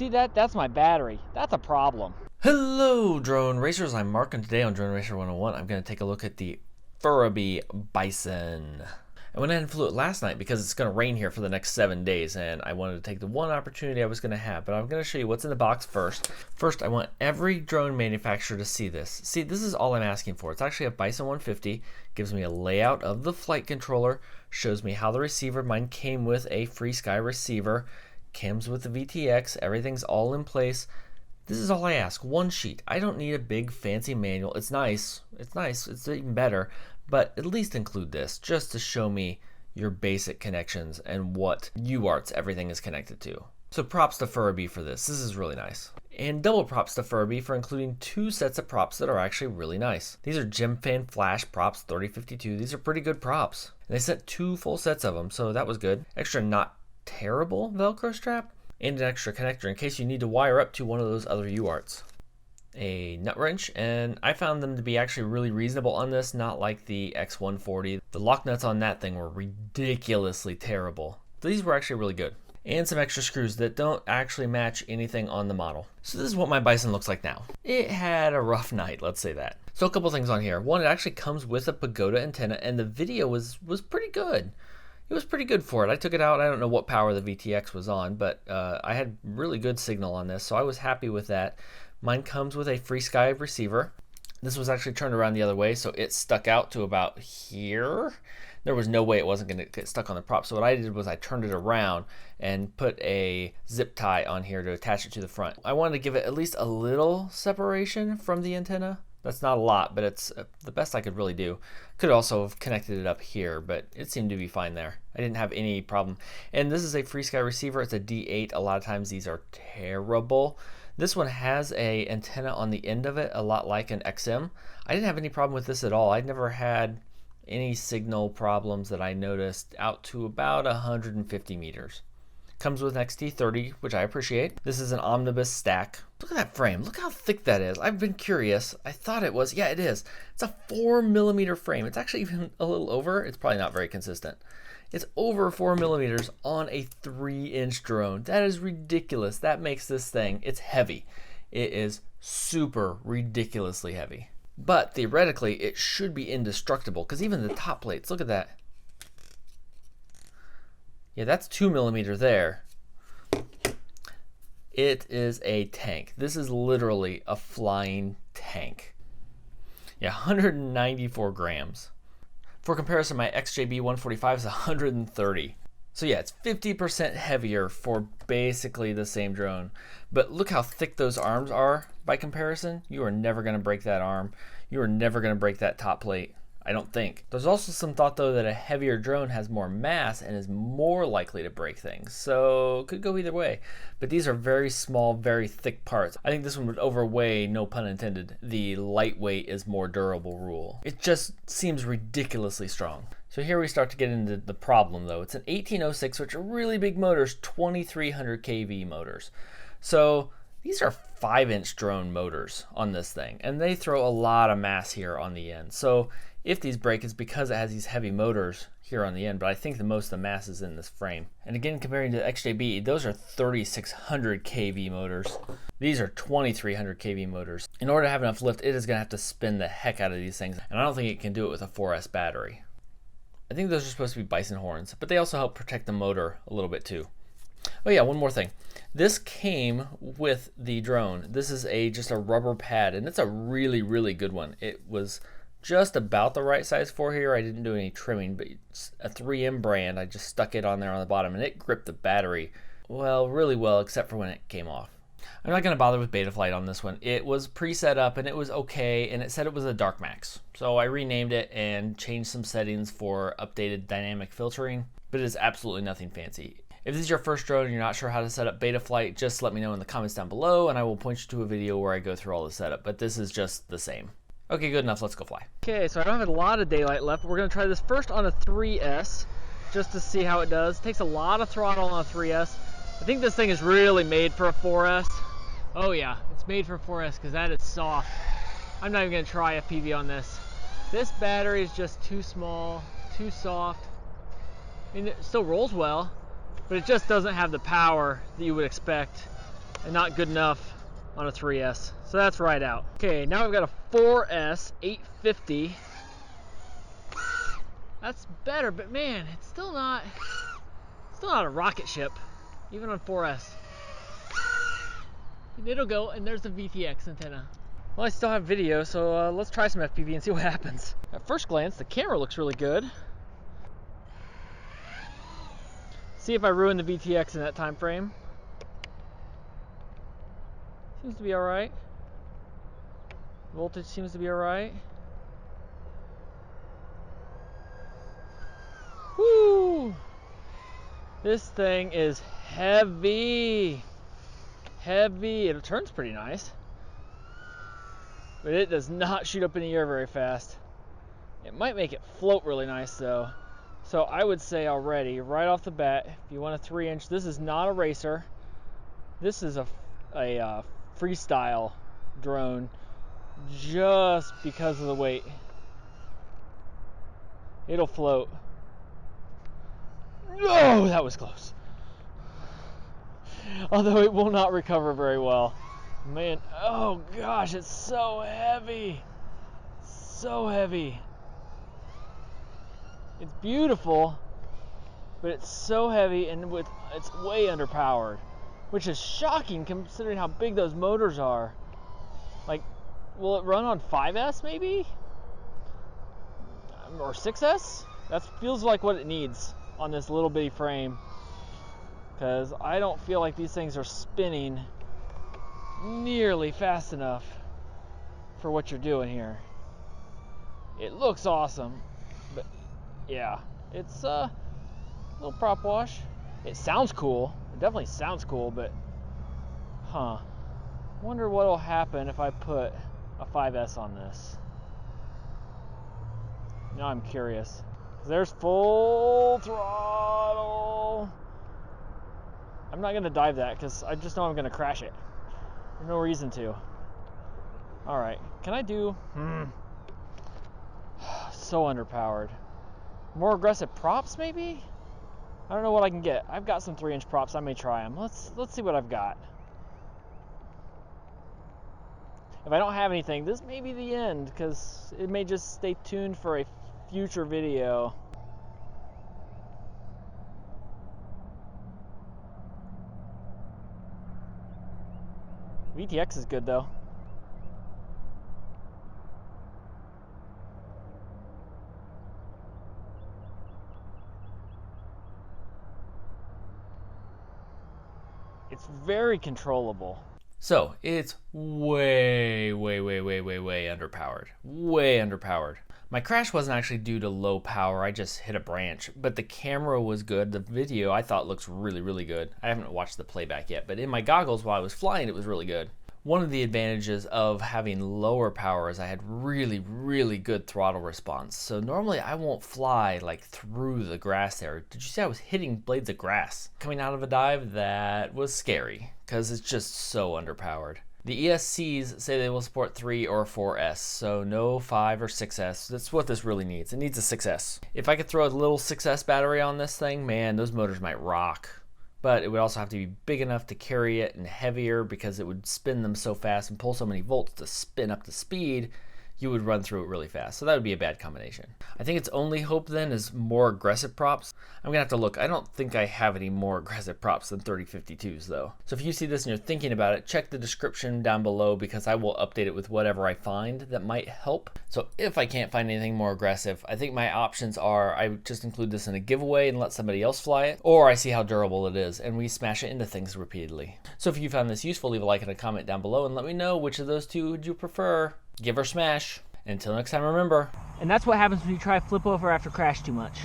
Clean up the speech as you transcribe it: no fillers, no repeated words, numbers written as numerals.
see that? That's my battery. That's a problem. Hello, drone racers. I'm Mark, and today on Drone Racer 101, I'm going to take a look at the Furibee Bison. I went ahead and flew it last night because it's going to rain here for the next 7 days, and I wanted to take the one opportunity I was going to have, but I'm going to show you what's in the box first. First, I want every drone manufacturer to see this. See, this is all I'm asking for. It's actually a Bison 150, gives me a layout of the flight controller, shows me how the receiver, mine came with a FrSky receiver, comes with the VTX, everything's all in place. This is all I ask, one sheet. I don't need a big fancy manual. It's nice, it's even better, but at least include this just to show me your basic connections and what UARTs everything is connected to. So props to Furibee for this. This is really nice. And double props to Furibee for including 2 sets of props that are actually really nice. These are Gemfan Flash props 3052. These are pretty good props. And they sent 2 full sets of them, so that was good. Extra not terrible Velcro strap, and an extra connector in case you need to wire up to one of those other UARTs. A nut wrench, and I found them to be actually really reasonable on this, not like the X140. The lock nuts on that thing were ridiculously terrible. These were actually really good. And some extra screws that don't actually match anything on the model. So this is what my Bison looks like now. It had a rough night, let's say that. So a couple things on here. One, it actually comes with a pagoda antenna, and the video was pretty good. It was pretty good for it. I took it out. I don't know what power the VTX was on, but I had really good signal on this, so I was happy with that. Mine comes with a FrSky receiver. This was actually turned around the other way, so it stuck out to about here. There was no way it wasn't going to get stuck on the prop, so what I did was I turned it around and put a zip tie on here to attach it to the front. I wanted to give it at least a little separation from the antenna. That's not a lot, but it's the best I could really do. Could also have connected it up here, but it seemed to be fine there. I didn't have any problem. And this is a FrSky receiver. It's a D8. A lot of times these are terrible. This one has a antenna on the end of it, a lot like an XM. I didn't have any problem with this at all. I'd never had any signal problems that I noticed out to about 150 meters. Comes with an XT30, which I appreciate. This is an omnibus stack. Look at that frame. Look how thick that is. I've been curious. I thought it was. Yeah, it is. It's a 4mm frame. It's actually even a little over. It's probably not very consistent. It's over 4mm on a 3-inch drone. That is ridiculous. That makes this thing, it's heavy. It is super ridiculously heavy. But theoretically, it should be indestructible because even the top plates, look at that. Yeah, that's 2mm there. It is a tank. This is literally a flying tank. Yeah, 194 grams. For comparison, my XJB 145 is 130. So yeah, it's 50% heavier for basically the same drone. But look how thick those arms are by comparison. You are never going to break that arm. You are never going to break that top plate. I don't think. There's also some thought though that a heavier drone has more mass and is more likely to break things. So could go either way. But these are very small, very thick parts. I think this one would overweigh, no pun intended, the lightweight is more durable rule. It just seems ridiculously strong. So here we start to get into the problem though. It's an 1806, which are really big motors, 2300 kV motors. So these are 5-inch drone motors on this thing, and they throw a lot of mass here on the end. So if these break, it's because it has these heavy motors here on the end, but I think the most of the mass is in this frame. And again, comparing to the XJB, those are 3600 kV motors. These are 2300 kV motors. In order to have enough lift, it is going to have to spin the heck out of these things, and I don't think it can do it with a 4S battery. I think those are supposed to be Bison horns, but they also help protect the motor a little bit too. Oh yeah, one more thing. This came with the drone. This is just a rubber pad, and it's a really, really good one. It was just about the right size for here. I didn't do any trimming, but it's a 3M brand. I just stuck it on there on the bottom, and it gripped the battery, well, really well, except for when it came off. I'm not going to bother with Betaflight on this one. It was pre-set up, and it was okay, and it said it was a Dark Max. So I renamed it and changed some settings for updated dynamic filtering, but it is absolutely nothing fancy. If this is your first drone and you're not sure how to set up Betaflight, just let me know in the comments down below, and I will point you to a video where I go through all the setup, but this is just the same. Okay, good enough. Let's go fly. Okay, so I don't have a lot of daylight left. We're going to try this first on a 3S just to see how it does. It takes a lot of throttle on a 3S. I think this thing is really made for a 4S. Oh yeah, it's made for a 4S because that is soft. I'm not even going to try FPV on this. This battery is just too small, too soft. I mean, it still rolls well, but it just doesn't have the power that you would expect and not good enough on a 3S. So that's right out. Okay, now we've got a 4S 850. That's better, but man, it's still not a rocket ship, even on 4S. And it'll go, and there's the VTX antenna. Well, I still have video, so let's try some FPV and see what happens. At first glance, the camera looks really good. See if I ruin the VTX in that time frame. Seems to be alright. Voltage seems to be alright. Woo! This thing is heavy. Heavy. It turns pretty nice. But it does not shoot up in the air very fast. It might make it float really nice though. So I would say already, right off the bat, if you want a 3-inch, this is not a racer. This is a freestyle drone just because of the weight. It'll float. Oh, that was close. Although it will not recover very well. Man, oh gosh, it's so heavy. So heavy. It's beautiful, but it's so heavy and it's way underpowered, which is shocking considering how big those motors are. Like, will it run on 5S maybe? Or 6S? That feels like what it needs on this little bitty frame, because I don't feel like these things are spinning nearly fast enough for what you're doing here. It looks awesome, but yeah, it's a little prop wash. It sounds cool. It definitely sounds cool, but wonder what will happen if I put a 5S on this. Now I'm curious. There's full throttle. I'm not gonna dive that because I just know I'm gonna crash it. There's no reason to. Alright, can I do... So underpowered. More aggressive props maybe? I don't know what I can get. I've got some 3-inch props. I may try them. Let's see what I've got. If I don't have anything, this may be the end, because it may just stay tuned for a future video. VTX is good though. It's very controllable. So it's way underpowered. Way underpowered. My crash wasn't actually due to low power, I just hit a branch, but the camera was good. The video I thought looks really good. I haven't watched the playback yet, but in my goggles while I was flying, it was really good. One of the advantages of having lower power is I had really good throttle response. So normally I won't fly like through the grass there. Did you see I was hitting blades of grass? Coming out of a dive, that was scary because it's just so underpowered. The ESCs say they will support 3 or 4S, so no 5 or 6S. That's what this really needs. It needs a 6S. If I could throw a little 6S battery on this thing, man, those motors might rock. But it would also have to be big enough to carry it and heavier because it would spin them so fast and pull so many volts to spin up the speed, you would run through it really fast. So that would be a bad combination. I think its only hope then is more aggressive props. I'm gonna have to look. I don't think I have any more aggressive props than 3052s though. So if you see this and you're thinking about it, check the description down below because I will update it with whatever I find that might help. So if I can't find anything more aggressive, I think my options are I just include this in a giveaway and let somebody else fly it, or I see how durable it is and we smash it into things repeatedly. So if you found this useful, leave a like and a comment down below and let me know which of those two would you prefer. Give or smash. Until next time, remember. And that's what happens when you try to flip over after crash too much.